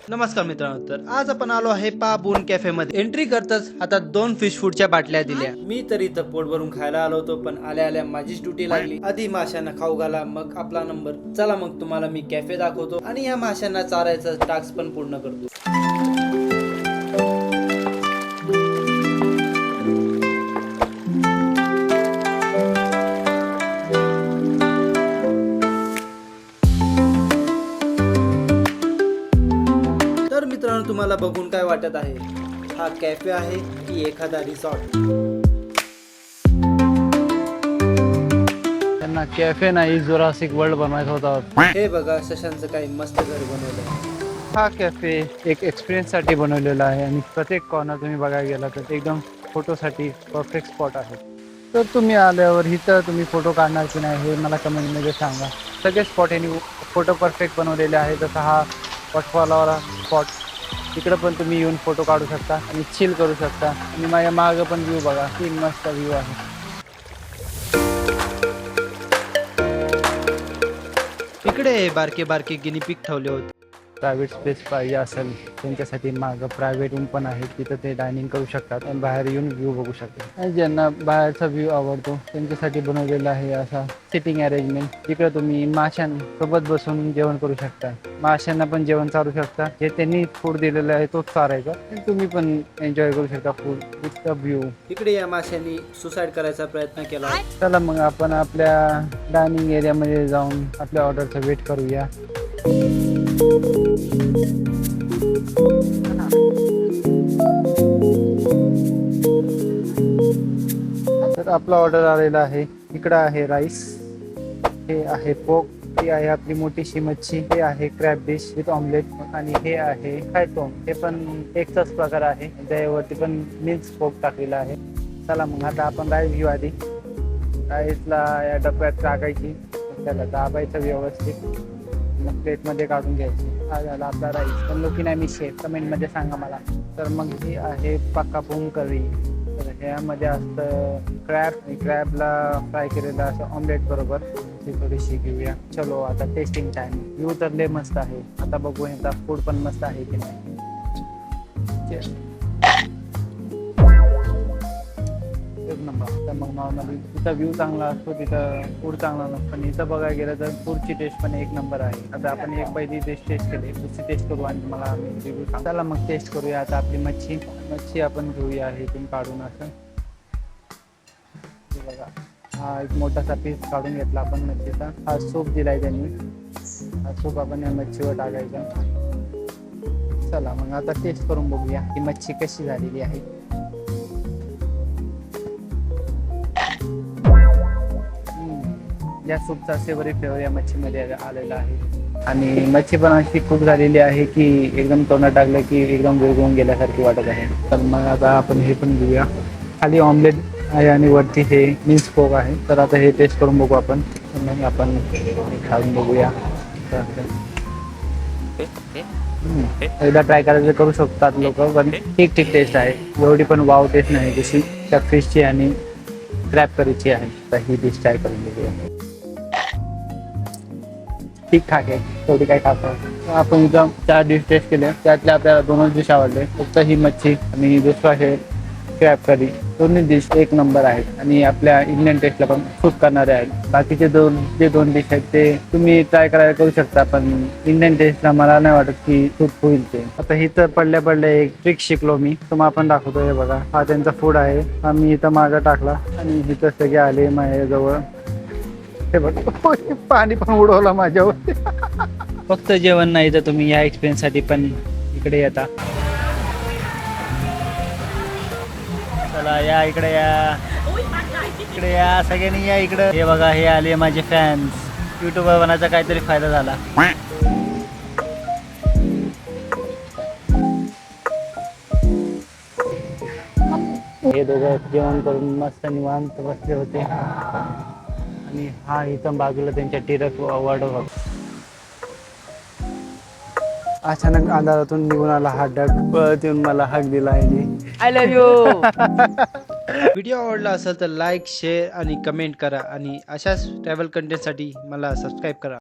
नमस्कार मित्रांनो, तर आज आपण आलो आहे पाबून कॅफे मध्ये. एंट्री करताच हातात 2 फिश फूडच्या बाटल्या दिल्या. मी तर इथं पोट भरून खायला आलो होतो, पण आल्या आल्या माझीच ड्युटी लागली. आधी माशांना खाऊ घाला, मग आपला नंबर. चला मग तुम्हाला मी कॅफे दाखवतो आणि या माशांना चारायचा टास्क पण पूर्ण करतो. तर मित्रांनो, तुम्हाला बघून काय वाटत आहे? हा कॅफे आहे की एखादा रिसॉर्ट? त्यांना कॅफे नाही, जुरासिक वर्ल्ड बनवायचा होता. हे बघा, सशांचं काही मस्त घर बनवलं. हा कॅफे एक एक्सपिरियन्स साठी बनवलेला आहे आणि प्रत्येक कॉर्नर तुम्ही बघायला गेला तर एकदम फोटोसाठी परफेक्ट स्पॉट आहे. तर तुम्ही आल्यावर इथं तुम्ही फोटो काढणार की नाही हे मला कमेंटमध्ये सांगा. सगळे स्पॉट यांनी फोटो परफेक्ट बनवलेले आहे. जसं हा वॉटरफॉलवाला स्पॉट, तिकडं पण तुम्ही येऊन फोटो काढू शकता आणि चिल करू शकता. आणि माझ्या मागं पण व्ह्यू बघा, ही मस्त व्ह्यू आहे. इकडे बारके बारके गिनी पिक ठेवले होते. प्रायव्हेट स्पेस पाहिजे असेल त्यांच्यासाठी मागं प्रायव्हेट रूम पण आहे, तिथं ते डायनिंग करू शकतात आणि बाहेर येऊन व्ह्यू बघू शकतात. आणि ज्यांना बाहेरचा व्ह्यू आवडतो त्यांच्यासाठी बनवलेला आहे असा सिटिंग अरेंजमेंट. तिकडे तुम्ही माशांसोबत बसून जेवण करू शकता, माशांना पण जेवण चालू शकता. जे त्यांनी फूड दिलेलं आहे तोच चारायचा, तुम्ही पण एन्जॉय करू शकता फूड विथ द व्ह्यू. इकडे या माशांनी सुसाईड करायचा प्रयत्न केला. चला मग आपण आपल्या डायनिंग एरियामध्ये जाऊन आपल्या ऑर्डरचा वेट करूया. तर आपला ऑर्डर आलेला आहे. इकडं आहे राईस, हे आहे पोक, ही आहे आपली मोठीशी मच्छी, हे आहे क्रॅब डिश विथ ऑमलेट आणि हे आहे खायतोम. हे पण एकचाच प्रकार आहे, त्यावरती पण मिक्स पोक टाकलेला आहे. चला मग आता आपण राईस घेऊ. आधी राईसला या डब्यात टाकायची, त्याला दाबायचं व्यवस्थित, मग प्लेटमध्ये काढून घ्यायची. हा झाला आपला राईस. पण लोकी नाही मी शेफ, कमेंटमध्ये सांगा मला. तर मग ही आहे पक्का पूम करी. तर ह्यामध्ये असतं क्रॅब, क्रॅबला फ्राय केलेलं असं ऑमलेट बरोबर. ती थोडीशी घेऊया. चलो आता टेस्टिंग टाइम. व्ह्यू तर लय मस्त आहे, आता बघू ह्याचा फूड पण मस्त आहे की नाही. एक नंबर. तर मग नॉर्मली तिथं व्ह्यू चांगला असतो, तिथं फूड चांगला नसतं. पण इथं बघायला गेलं तर फूडची टेस्ट पण एक नंबर आहे. आता आपण एक पहिली डिश टेस्ट केली, दुसरी टेस्ट करू आणि मला रिव्ह्यू सांग. चला मग टेस्ट करूया आता आपली मच्छी आपण घेऊया इथून काढून असं. बघा, हा एक मोठासा पीस काढून घेतला आपण मच्छीचा. हा सूप दिलाय त्यांनी, हा सूप आपण या मच्छीवर टाकायचा. चला मग आता टेस्ट करून बघूया ही मच्छी कशी झालेली आहे. या सूपचा सेवरी फ्लेवर या मच्छीमध्ये आलेला आहे आणि मच्छी पण अशी खूप झालेली आहे की एकदम तोंडात टाकलं की एकदम विरघळून गेल्यासारखी वाटत आहे. तर मग आता आपण हे पण घेऊया. खाली ऑमलेट आहे आणि वरती हे मिन्स पोक आहे. तर आता हे टेस्ट करून बघू आपण. मग आपण खाऊन बघूया. एकदा ट्राय करायचं करू शकतात लोक, पण ठीक ठीक टेस्ट आहे. एवढी पण वाव टेस्ट नाही जशी त्या फिशची आणि क्रॅब करीची आहे. तर ही डिश ट्राय करून बघूया. ठीक ठाक आहे, तेवढी काही खास नाही. आपण इथं 4 डिश टेस्ट केल्या, त्यातल्या आपल्याला 2च डिश आवडले. फक्त ही मच्छी आणि दुसरा हे क्रॅब करी. दोन्ही डिश एक नंबर आहेत आणि आपल्या इंडियन टेस्टला पण सूट करणारे आहेत. बाकीचे जे दोन डिश आहेत ते तुम्ही ट्राय करायला करू शकता, पण इंडियन टेस्टला मला नाही वाटत की सूट होईल ते. आता इथं पडल्या एक ट्रिक शिकलो मी, तुम्हाला पण दाखवतो. हे बघा, हा त्यांचा फूड आहे. हा मी इथं मागं टाकला आणि इथं सगळे आले माझ्याजवळ. हे बघ, पाणी पण उडवलं माझ्यावर. फक्त जेवण नाही तर तुम्ही या एक्सपिरियन्स साठी पण इकडे येता. चला या इकडे, इकडे या सगळ्यांनी या इकडे. हे बघा, हे आले माझे फॅन्स. युट्यूबर बनायचा काहीतरी फायदा झाला. हे दोघं जेवण करून मस्त निवांत बसले होते आणि हा इथं बाजूला त्यांच्या टेरेस वाढत होता. अचानक अंधारातून निघून आला हा डग. पळत येऊन मला हक दिला आहे. I love you. व्हिडिओ आवडला असेल तर लाईक, शेअर आणि कमेंट करा आणि अशाच ट्रॅव्हल कंटेंटसाठी मला सबस्क्राईब करा.